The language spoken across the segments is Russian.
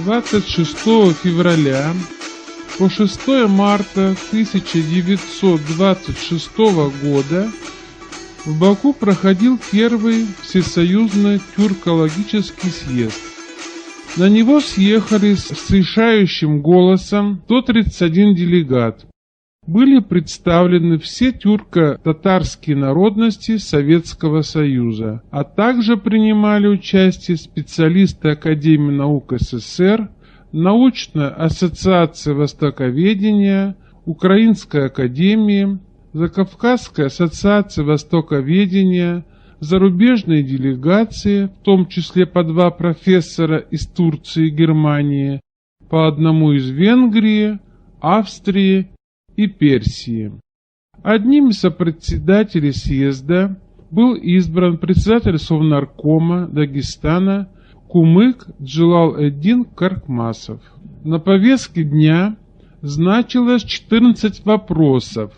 26 февраля по 6 марта 1926 года в Баку проходил первый всесоюзный тюркологический съезд. На него съехались с решающим голосом 131 делегат. Были представлены все тюрко-татарские народности Советского Союза, а также принимали участие специалисты Академии наук СССР, Научная ассоциация востоковедения, Украинская академия, Закавказская ассоциация востоковедения, зарубежные делегации, в том числе по 2 профессора из Турции и Германии, по 1 из Венгрии, Австрии и Персии. Одним из сопредседателей съезда был избран председатель Совнаркома Дагестана Кумык Джилал-эддин Каркмасов. На повестке дня значилось 14 вопросов,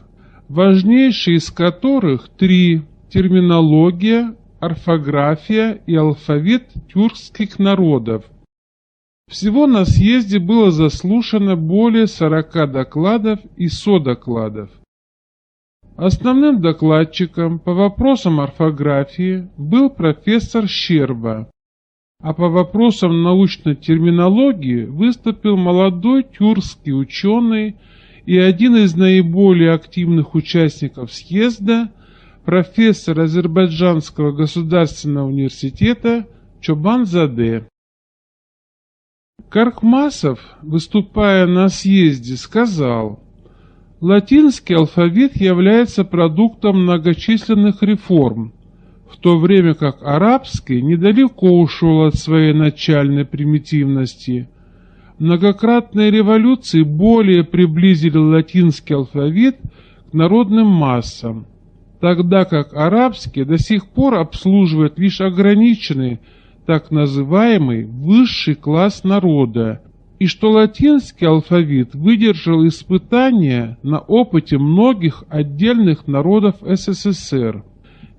важнейшие из которых 3: терминология, орфография и алфавит тюркских народов. Всего на съезде было заслушано более 40 докладов и содокладов. Основным докладчиком по вопросам орфографии был профессор Щерба, а по вопросам научной терминологии выступил молодой тюркский ученый и один из наиболее активных участников съезда, профессор Азербайджанского государственного университета Чобанзаде. Каркмасов, выступая на съезде, сказал: «Латинский алфавит является продуктом многочисленных реформ, в то время как арабский недалеко ушел от своей начальной примитивности. Многократные революции более приблизили латинский алфавит к народным массам, тогда как арабский до сих пор обслуживает лишь ограниченный, так называемый высший класс народа, и что латинский алфавит выдержал испытания на опыте многих отдельных народов СССР.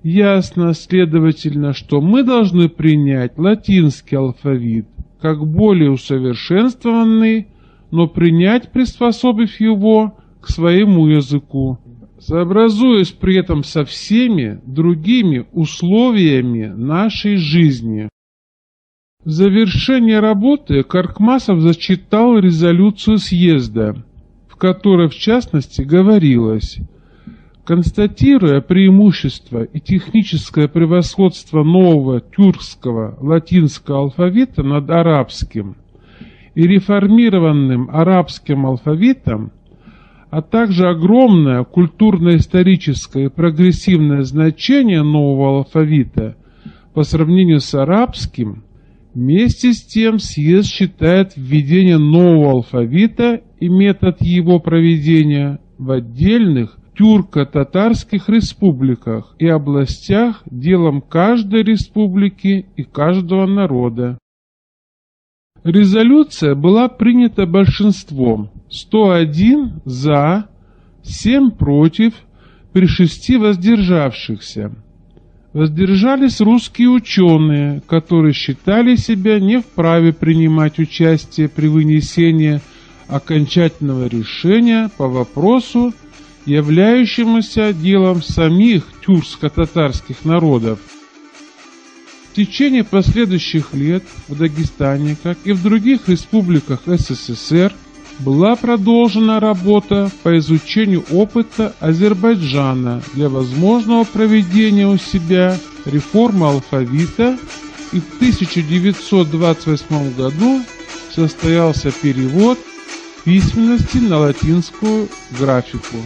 Ясно, следовательно, что мы должны принять латинский алфавит как более усовершенствованный, но принять, приспособив его к своему языку, сообразуясь при этом со всеми другими условиями нашей жизни». В завершение работы Каркмасов зачитал резолюцию съезда, в которой в частности говорилось: «Констатируя преимущество и техническое превосходство нового тюркского латинского алфавита над арабским и реформированным арабским алфавитом, а также огромное культурно-историческое и прогрессивное значение нового алфавита по сравнению с арабским, вместе с тем съезд считает введение нового алфавита и метод его проведения в отдельных тюрко-татарских республиках и областях делом каждой республики и каждого народа». Резолюция была принята большинством: 101 за, 7 против, при 6 воздержавшихся. Воздержались русские ученые, которые считали себя не вправе принимать участие при вынесении окончательного решения по вопросу, являющемуся делом самих тюркско-татарских народов. В течение последующих лет в Дагестане, как и в других республиках СССР, была продолжена работа по изучению опыта Азербайджана для возможного проведения у себя реформы алфавита, и в 1928 году состоялся перевод письменности на латинскую графику.